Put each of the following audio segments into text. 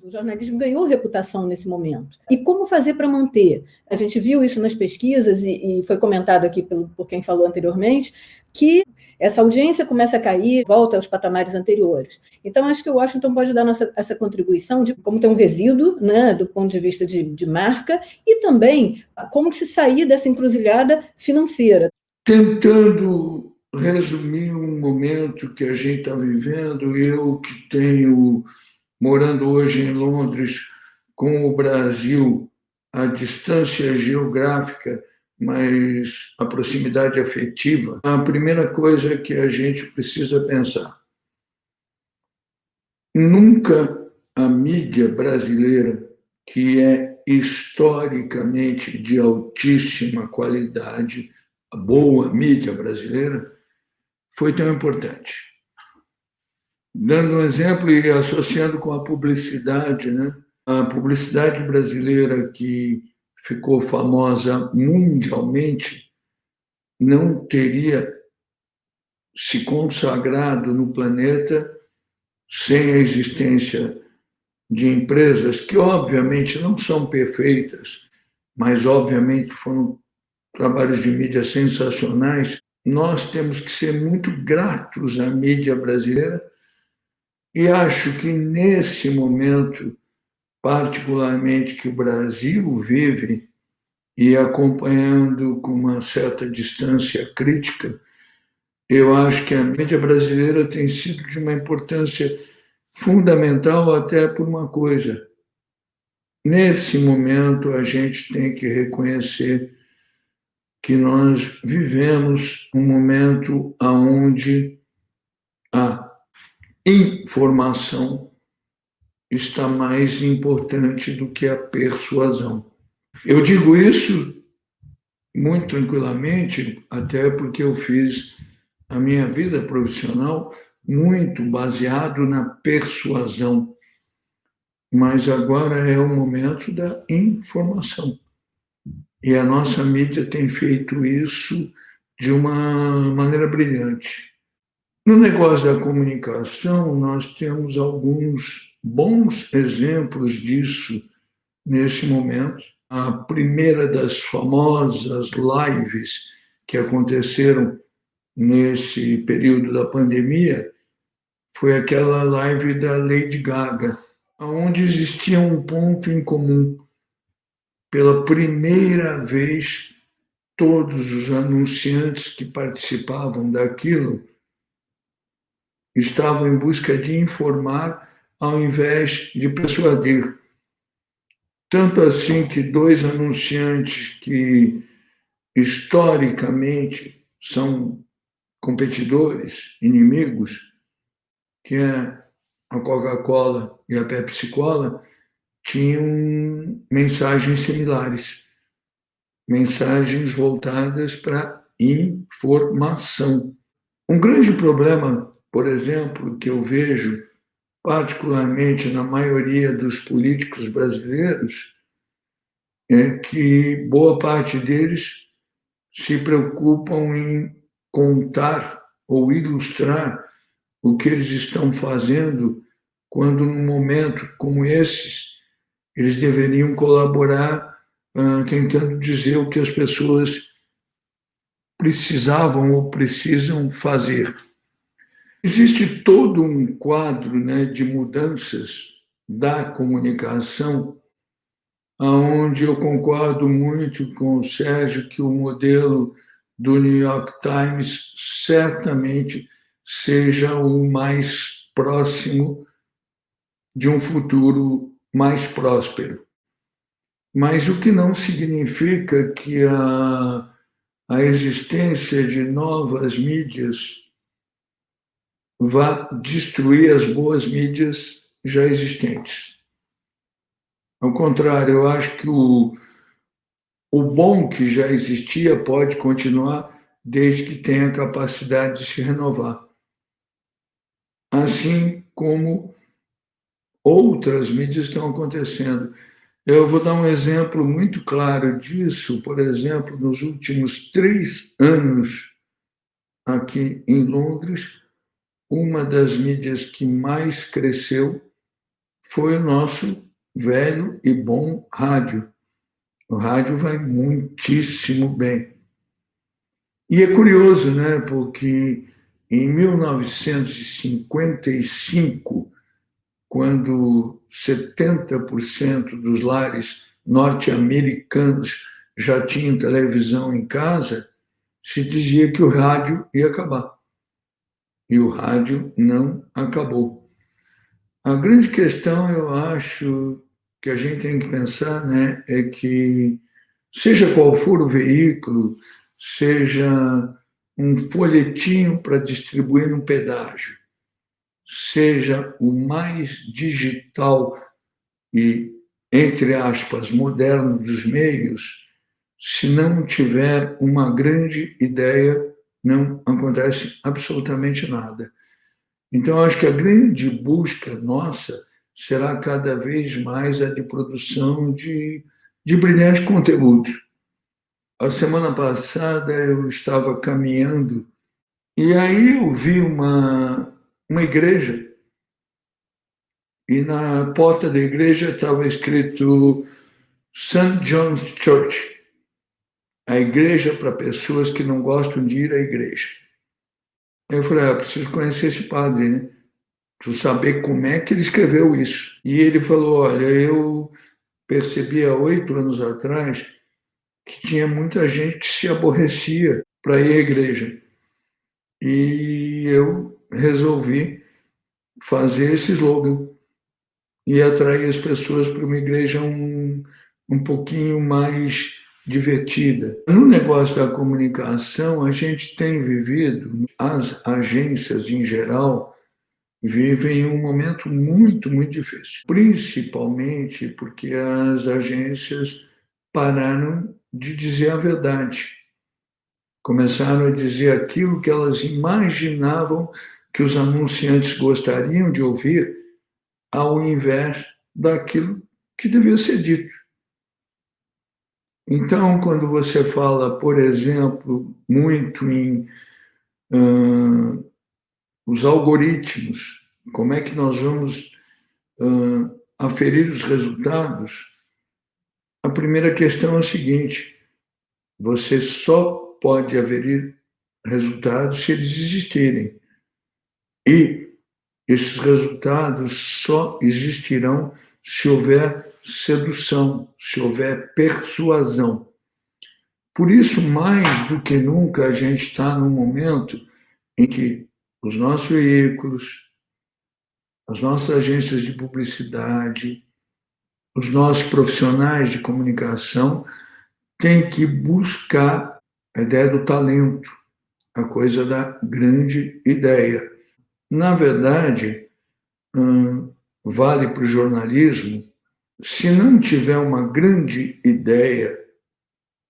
O jornalismo ganhou reputação nesse momento. E como fazer para manter? A gente viu isso nas pesquisas e foi comentado aqui por quem falou anteriormente, que essa audiência começa a cair, volta aos patamares anteriores. Então, acho que o Washington pode dar essa contribuição de como ter um resíduo, né, do ponto de vista de marca, e também como se sair dessa encruzilhada financeira. Tentando resumir um momento que a gente está vivendo, eu que tenho, morando hoje em Londres, com o Brasil, a distância geográfica, mas a proximidade afetiva, a primeira coisa que a gente precisa pensar: nunca a mídia brasileira, que é historicamente de altíssima qualidade, a boa mídia brasileira, foi tão importante. Dando um exemplo e associando com a publicidade, né? A publicidade brasileira, que ficou famosa mundialmente, não teria se consagrado no planeta sem a existência de empresas que, obviamente, não são perfeitas, mas, obviamente, foram trabalhos de mídia sensacionais. Nós temos que ser muito gratos à mídia brasileira e acho que, nesse momento, particularmente que o Brasil vive, e acompanhando com uma certa distância crítica, eu acho que a mídia brasileira tem sido de uma importância fundamental até por uma coisa. Nesse momento, a gente tem que reconhecer que nós vivemos um momento onde a informação está mais importante do que a persuasão. Eu digo isso muito tranquilamente, até porque eu fiz a minha vida profissional muito baseado na persuasão. Mas agora é o momento da informação. E a nossa mídia tem feito isso de uma maneira brilhante. No negócio da comunicação, nós temos alguns bons exemplos disso nesse momento. A primeira das famosas lives que aconteceram nesse período da pandemia foi aquela live da Lady Gaga, onde existia um ponto em comum. Pela primeira vez, todos os anunciantes que participavam daquilo estavam em busca de informar ao invés de persuadir. Tanto assim que dois anunciantes que historicamente são competidores, inimigos, que é a Coca-Cola e a Pepsi-Cola, tinham mensagens similares, mensagens voltadas para informação. Um grande problema, por exemplo, que eu vejo particularmente na maioria dos políticos brasileiros, é que boa parte deles se preocupam em contar ou ilustrar o que eles estão fazendo, quando num momento como esses, eles deveriam colaborar tentando dizer o que as pessoas precisavam ou precisam fazer. Existe todo um quadro, né, de mudanças da comunicação, onde eu concordo muito com o Sérgio que o modelo do New York Times certamente seja o mais próximo de um futuro mais próspero. Mas o que não significa que a existência de novas mídias vá destruir as boas mídias já existentes. Ao contrário, eu acho que o bom que já existia pode continuar desde que tenha capacidade de se renovar. Assim como outras mídias estão acontecendo. Eu vou dar um exemplo muito claro disso. Por exemplo, nos últimos 3 anos, aqui em Londres, uma das mídias que mais cresceu foi o nosso velho e bom rádio. O rádio vai muitíssimo bem. E é curioso, né? Porque em 1955, quando 70% dos lares norte-americanos já tinham televisão em casa, se dizia que o rádio ia acabar. E o rádio não acabou. A grande questão, eu acho, que a gente tem que pensar, né, é que, seja qual for o veículo, seja um folhetinho para distribuir no pedágio, seja o mais digital e, entre aspas, moderno dos meios, se não tiver uma grande ideia, não acontece absolutamente nada. Então, acho que a grande busca nossa será cada vez mais a de produção de brilhante conteúdo. A semana passada eu estava caminhando e aí eu vi uma igreja e na porta da igreja estava escrito St. John's Church, a igreja para pessoas que não gostam de ir à igreja. Eu falei, preciso conhecer esse padre, né? Preciso saber como é que ele escreveu isso. E ele falou, olha, eu percebi há 8 anos atrás que tinha muita gente que se aborrecia para ir à igreja. E eu resolvi fazer esse slogan e atrair as pessoas para uma igreja um pouquinho mais divertida. No negócio da comunicação, a gente tem vivido, as agências em geral, vivem um momento muito, muito difícil, principalmente porque as agências pararam de dizer a verdade. Começaram a dizer aquilo que elas imaginavam que os anunciantes gostariam de ouvir, ao invés daquilo que devia ser dito. Então, quando você fala, por exemplo, muito em os algoritmos, como é que nós vamos aferir os resultados, a primeira questão é a seguinte: você só pode aferir resultados se eles existirem. E esses resultados só existirão se houver sedução, se houver persuasão. Por isso, mais do que nunca, a gente está num momento em que os nossos veículos, as nossas agências de publicidade, os nossos profissionais de comunicação têm que buscar a ideia do talento, a coisa da grande ideia. Na verdade, vale para o jornalismo, se não tiver uma grande ideia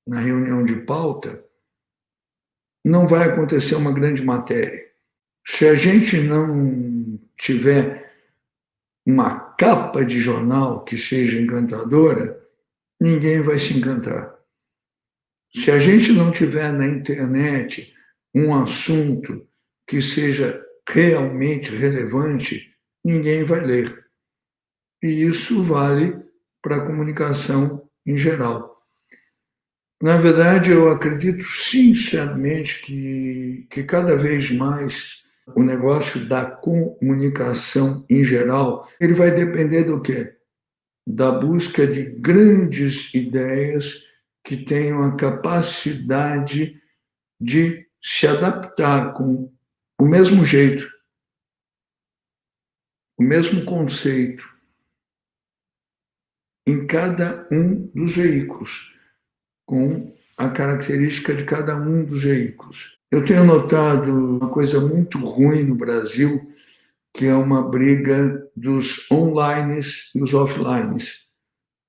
na reunião de pauta, não vai acontecer uma grande matéria. Se a gente não tiver uma capa de jornal que seja encantadora, ninguém vai se encantar. Se a gente não tiver na internet um assunto que seja realmente relevante, ninguém vai ler. E isso vale para a comunicação em geral. Na verdade, eu acredito sinceramente que cada vez mais o negócio da comunicação em geral, ele vai depender do quê? Da busca de grandes ideias que tenham a capacidade de se adaptar com o mesmo jeito, o mesmo conceito em cada um dos veículos, com a característica de cada um dos veículos. Eu tenho notado uma coisa muito ruim no Brasil, que é uma briga dos online e os offline,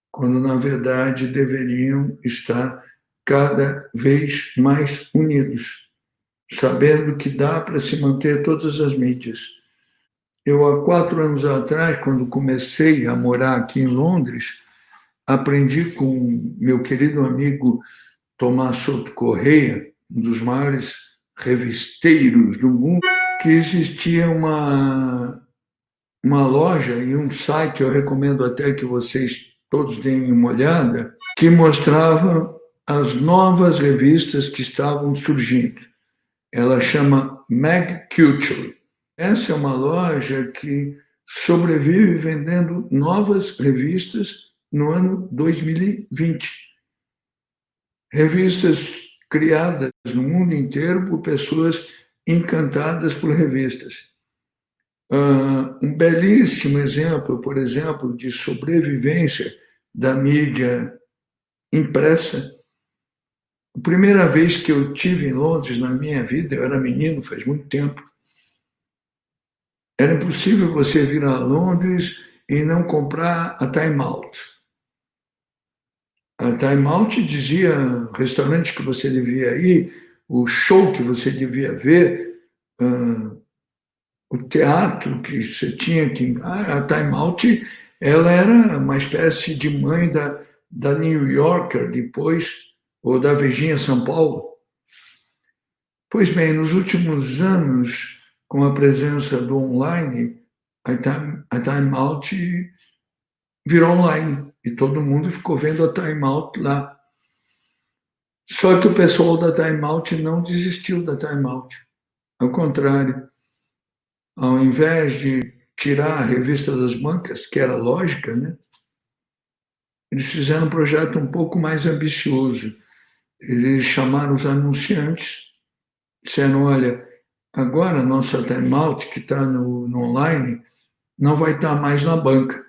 quando, na verdade, deveriam estar cada vez mais unidos, sabendo que dá para se manter todas as mídias. Eu, há 4 anos atrás, quando comecei a morar aqui em Londres, aprendi com meu querido amigo Tomás Souto Correia, um dos maiores revisteiros do mundo, que existia uma loja e um site, eu recomendo até que vocês todos deem uma olhada, que mostrava as novas revistas que estavam surgindo. Ela chama Mag Culture. Essa é uma loja que sobrevive vendendo novas revistas no ano 2020. Revistas criadas no mundo inteiro por pessoas encantadas por revistas. Um belíssimo exemplo, por exemplo, de sobrevivência da mídia impressa. A primeira vez que eu estive em Londres na minha vida, eu era menino, faz muito tempo, era impossível você vir a Londres e não comprar a Time Out. A Time Out dizia o restaurante que você devia ir, o show que você devia ver, o teatro que você tinha que... A Time Out, ela era uma espécie de mãe da New Yorker depois, ou da Virgínia São Paulo. Pois bem, nos últimos anos, com a presença do online, a Time Out virou online e todo mundo ficou vendo a Time Out lá. Só que o pessoal da Time Out não desistiu da Time Out. Ao contrário, ao invés de tirar a revista das bancas, que era lógica, né? Eles fizeram um projeto um pouco mais ambicioso. Eles chamaram os anunciantes, disseram, olha, agora a nossa Time Out, que está no online, não vai estar mais na banca.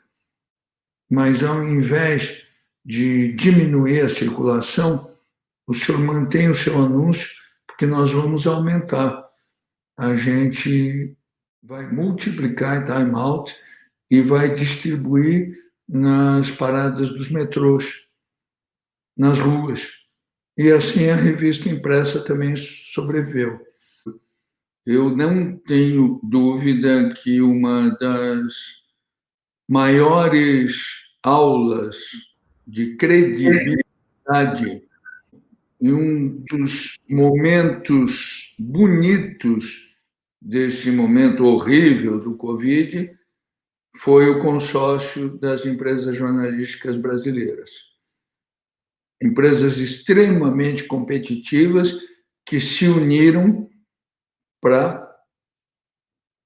Mas ao invés de diminuir a circulação, o senhor mantém o seu anúncio, porque nós vamos aumentar. A gente vai multiplicar a Time Out e vai distribuir nas paradas dos metrôs, nas ruas. E assim a revista impressa também sobreviveu. Eu não tenho dúvida que uma das maiores aulas de credibilidade e um dos momentos bonitos desse momento horrível do Covid foi o consórcio das empresas jornalísticas brasileiras. Empresas extremamente competitivas que se uniram para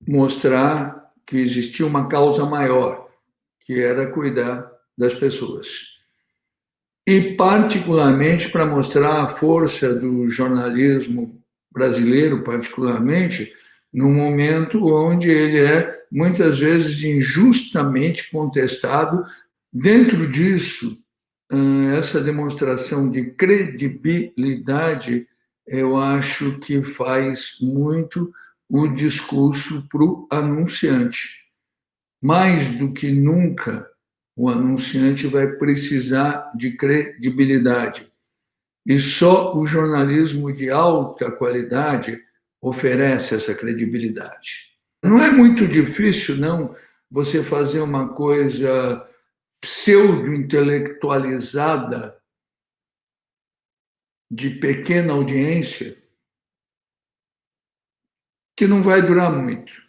mostrar que existia uma causa maior, que era cuidar das pessoas. E, particularmente, para mostrar a força do jornalismo brasileiro, particularmente, num momento onde ele é, muitas vezes, injustamente contestado. Dentro disso, essa demonstração de credibilidade, eu acho que faz muito o discurso para o anunciante. Mais do que nunca, o anunciante vai precisar de credibilidade. E só o jornalismo de alta qualidade oferece essa credibilidade. Não é muito difícil, não, você fazer uma coisa pseudo-intelectualizada de pequena audiência que não vai durar muito.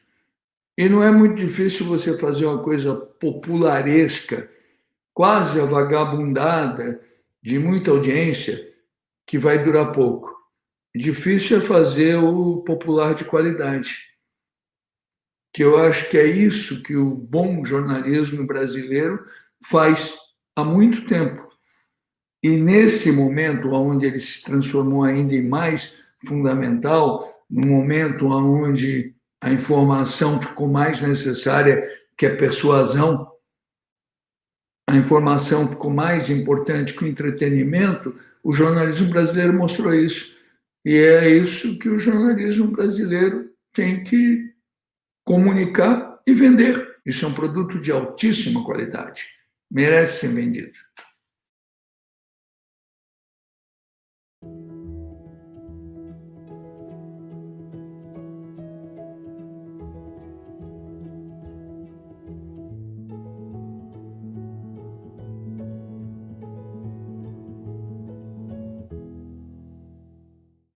E não é muito difícil você fazer uma coisa popularesca, quase a vagabundada, de muita audiência, que vai durar pouco. Difícil é fazer o popular de qualidade, que eu acho que é isso que o bom jornalismo brasileiro faz há muito tempo. E nesse momento, onde ele se transformou ainda em mais fundamental, no momento onde a informação ficou mais necessária que a persuasão, a informação ficou mais importante que o entretenimento, o jornalismo brasileiro mostrou isso. E é isso que o jornalismo brasileiro tem que comunicar e vender. Isso é um produto de altíssima qualidade, merece ser vendido.